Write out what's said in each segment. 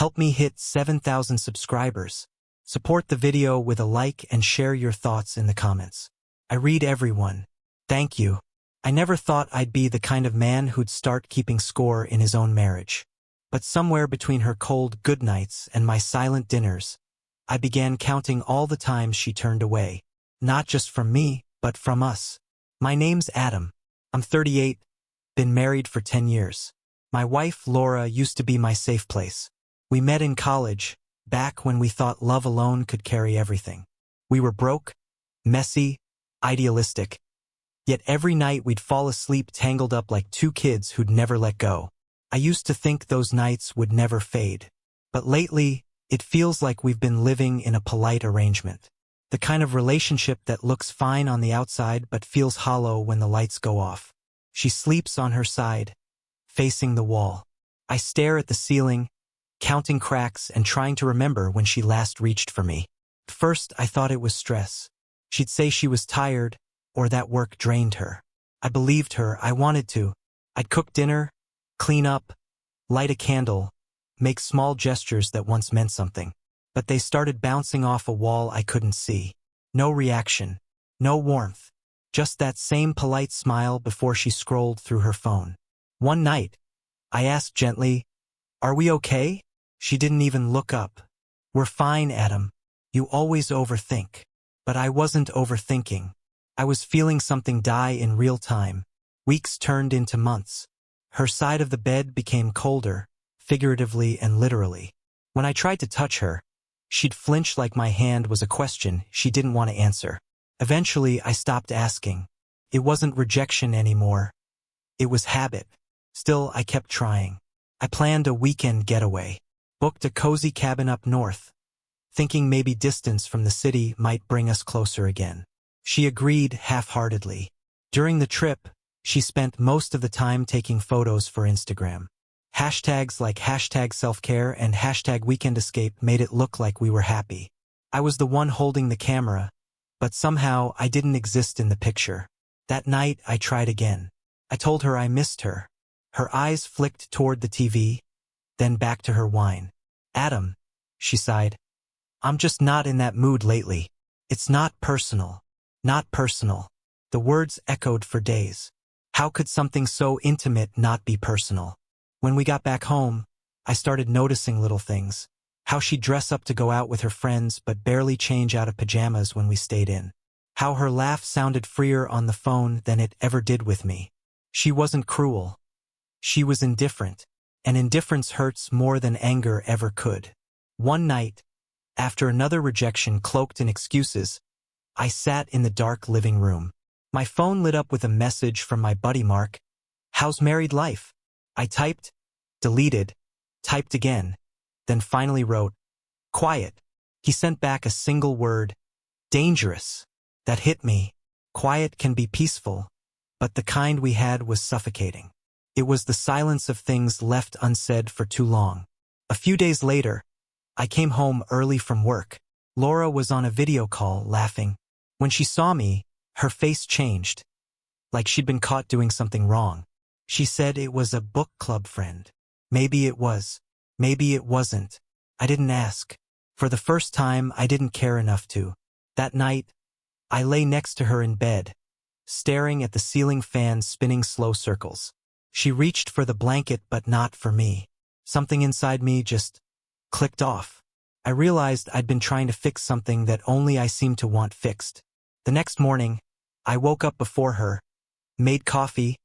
Help me hit 7,000 subscribers. Support the video with a like and share your thoughts in the comments. I read everyone. Thank you. I never thought I'd be the kind of man who'd start keeping score in his own marriage. But somewhere between her cold goodnights and my silent dinners, I began counting all the times she turned away. Not just from me, but from us. My name's Adam. I'm 38, been married for 10 years. My wife, Laura, used to be my safe place. We met in college, back when we thought love alone could carry everything. We were broke, messy, idealistic. Yet every night we'd fall asleep tangled up like two kids who'd never let go. I used to think those nights would never fade. But lately, it feels like we've been living in a polite arrangement. The kind of relationship that looks fine on the outside but feels hollow when the lights go off. She sleeps on her side, facing the wall. I stare at the ceiling, counting cracks and trying to remember when she last reached for me. First, I thought it was stress. She'd say she was tired, or that work drained her. I believed her. I wanted to. I'd cook dinner, clean up, light a candle, make small gestures that once meant something. But they started bouncing off a wall I couldn't see. No reaction, no warmth, just that same polite smile before she scrolled through her phone. One night, I asked gently, "Are we okay?" She didn't even look up. "We're fine, Adam. You always overthink." But I wasn't overthinking. I was feeling something die in real time. Weeks turned into months. Her side of the bed became colder, figuratively and literally. When I tried to touch her, she'd flinch like my hand was a question she didn't want to answer. Eventually, I stopped asking. It wasn't rejection anymore. It was habit. Still, I kept trying. I planned a weekend getaway, booked a cozy cabin up north, thinking maybe distance from the city might bring us closer again. She agreed half-heartedly. During the trip, she spent most of the time taking photos for Instagram. Hashtags like #selfcare and #weekendescape made it look like we were happy. I was the one holding the camera, but somehow I didn't exist in the picture. That night, I tried again. I told her I missed her. Her eyes flicked toward the TV, then back to her wine. "Adam," she sighed, "I'm just not in that mood lately. It's not personal. Not personal." The words echoed for days. How could something so intimate not be personal? When we got back home, I started noticing little things. How she'd dress up to go out with her friends but barely change out of pajamas when we stayed in. How her laugh sounded freer on the phone than it ever did with me. She wasn't cruel. She was indifferent, and indifference hurts more than anger ever could. One night, after another rejection cloaked in excuses, I sat in the dark living room. My phone lit up with a message from my buddy Mark. "How's married life?" I typed, deleted, typed again, then finally wrote, "Quiet." He sent back a single word, "Dangerous." That hit me. Quiet can be peaceful, but the kind we had was suffocating. It was the silence of things left unsaid for too long. A few days later, I came home early from work. Laura was on a video call, laughing. When she saw me, her face changed, like she'd been caught doing something wrong. She said it was a book club friend. Maybe it was. Maybe it wasn't. I didn't ask. For the first time, I didn't care enough to. That night, I lay next to her in bed, staring at the ceiling fan spinning slow circles. She reached for the blanket but not for me. Something inside me just clicked off. I realized I'd been trying to fix something that only I seemed to want fixed. The next morning, I woke up before her, made coffee,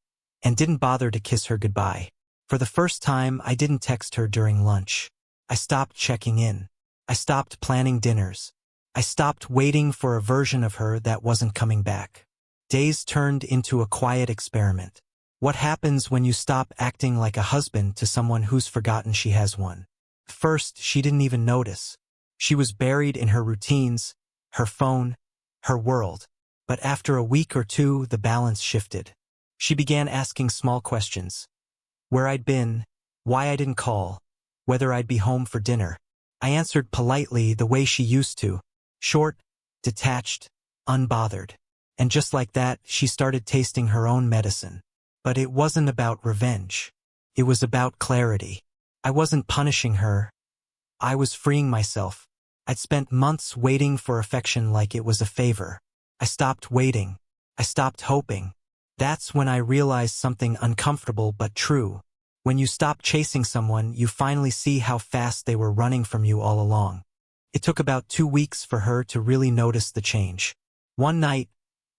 and didn't bother to kiss her goodbye. For the first time, I didn't text her during lunch. I stopped checking in. I stopped planning dinners. I stopped waiting for a version of her that wasn't coming back. Days turned into a quiet experiment. What happens when you stop acting like a husband to someone who's forgotten she has one? First, she didn't even notice. She was buried in her routines, her phone, her world. But after a week or two, the balance shifted. She began asking small questions. Where I'd been, why I didn't call, whether I'd be home for dinner. I answered politely the way she used to. Short, detached, unbothered. And just like that, she started tasting her own medicine. But it wasn't about revenge. It was about clarity. I wasn't punishing her. I was freeing myself. I'd spent months waiting for affection like it was a favor. I stopped waiting. I stopped hoping. That's when I realized something uncomfortable but true. When you stop chasing someone, you finally see how fast they were running from you all along. It took about 2 weeks for her to really notice the change. One night,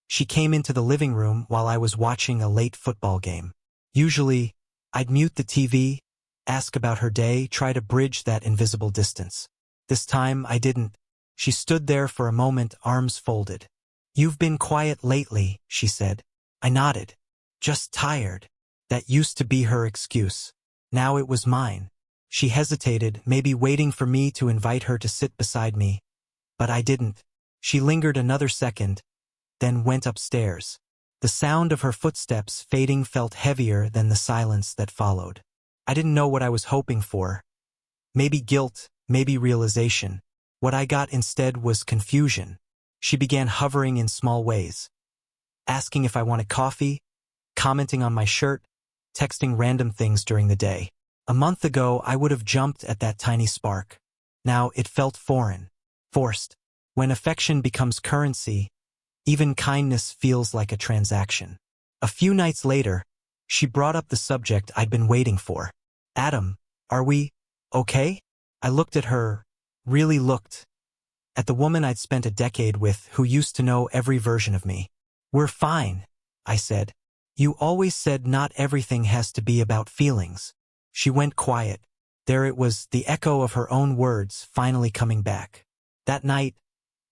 she came into the living room while I was watching a late football game. Usually, I'd mute the TV, ask about her day, try to bridge that invisible distance. This time, I didn't. She stood there for a moment, arms folded. "You've been quiet lately," she said. I nodded. "Just tired." That used to be her excuse. Now it was mine. She hesitated, maybe waiting for me to invite her to sit beside me. But I didn't. She lingered another second, then went upstairs. The sound of her footsteps fading felt heavier than the silence that followed. I didn't know what I was hoping for. Maybe guilt, maybe realization. What I got instead was confusion. She began hovering in small ways. Asking if I wanted coffee, commenting on my shirt, texting random things during the day. A month ago, I would have jumped at that tiny spark. Now it felt foreign, forced. When affection becomes currency, even kindness feels like a transaction. A few nights later, she brought up the subject I'd been waiting for. "Adam, are we okay?" I looked at her, really looked, at the woman I'd spent a decade with who used to know every version of me. "We're fine," I said. "You always said not everything has to be about feelings." She went quiet. There it was, the echo of her own words finally coming back. That night,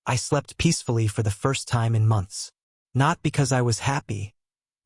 I slept peacefully for the first time in months. Not because I was happy,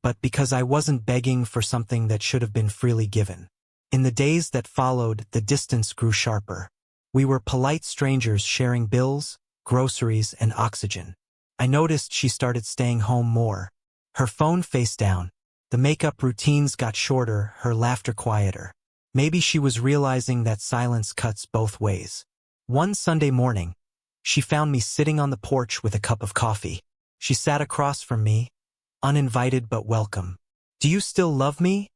but because I wasn't begging for something that should have been freely given. In the days that followed, the distance grew sharper. We were polite strangers sharing bills, groceries, and oxygen. I noticed she started staying home more. Her phone face down. The makeup routines got shorter, her laughter quieter. Maybe she was realizing that silence cuts both ways. One Sunday morning, she found me sitting on the porch with a cup of coffee. She sat across from me, uninvited but welcome. "Do you still love me?"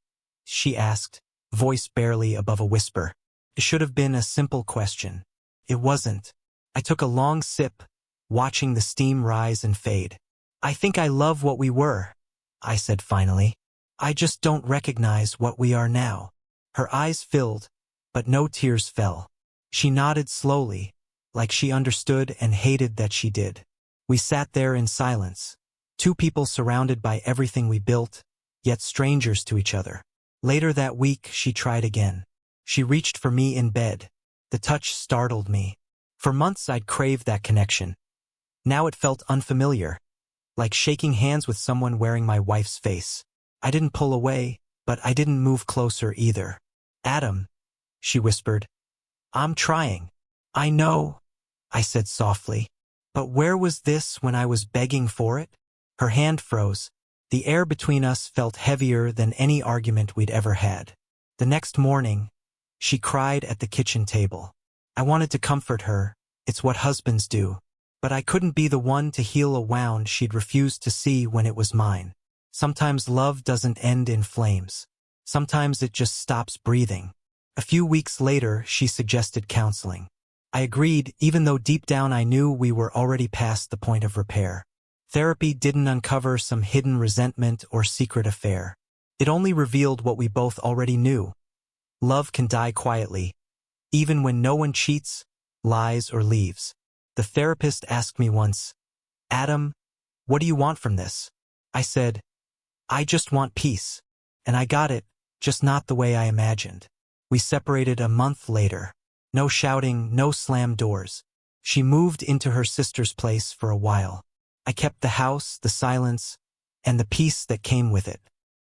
she asked, voice barely above a whisper. It should have been a simple question. It wasn't. I took a long sip, watching the steam rise and fade. "I think I love what we were," I said finally. "I just don't recognize what we are now." Her eyes filled, but no tears fell. She nodded slowly, like she understood and hated that she did. We sat there in silence, two people surrounded by everything we built, yet strangers to each other. Later that week, she tried again. She reached for me in bed. The touch startled me. For months I'd craved that connection. Now it felt unfamiliar, like shaking hands with someone wearing my wife's face. I didn't pull away, but I didn't move closer either. "Adam," she whispered. "I'm trying." "I know," I said softly. "But where was this when I was begging for it?" Her hand froze. The air between us felt heavier than any argument we'd ever had. The next morning, she cried at the kitchen table. I wanted to comfort her. It's what husbands do. But I couldn't be the one to heal a wound she'd refused to see when it was mine. Sometimes love doesn't end in flames. Sometimes it just stops breathing. A few weeks later, she suggested counseling. I agreed, even though deep down I knew we were already past the point of repair. Therapy didn't uncover some hidden resentment or secret affair. It only revealed what we both already knew. Love can die quietly, even when no one cheats, lies, or leaves. The therapist asked me once, "Adam, what do you want from this?" I said, "I just want peace." And I got it, just not the way I imagined. We separated a month later. No shouting, no slammed doors. She moved into her sister's place for a while. I kept the house, the silence, and the peace that came with it.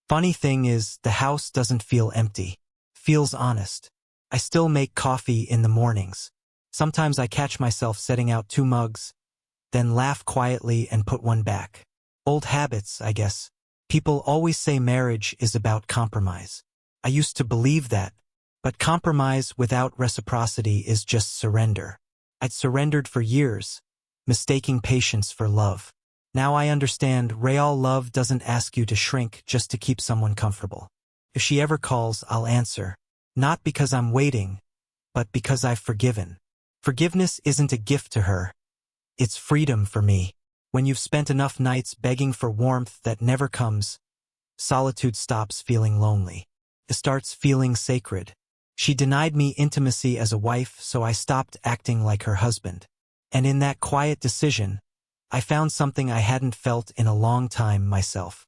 Funny thing is, the house doesn't feel empty. Feels honest. I still make coffee in the mornings. Sometimes I catch myself setting out 2 mugs, then laugh quietly and put one back. Old habits, I guess. People always say marriage is about compromise. I used to believe that, but compromise without reciprocity is just surrender. I'd surrendered for years, mistaking patience for love. Now I understand real love doesn't ask you to shrink just to keep someone comfortable. If she ever calls, I'll answer. Not because I'm waiting, but because I've forgiven. Forgiveness isn't a gift to her. It's freedom for me. When you've spent enough nights begging for warmth that never comes, solitude stops feeling lonely. It starts feeling sacred. She denied me intimacy as a wife, so I stopped acting like her husband. And in that quiet decision, I found something I hadn't felt in a long time myself.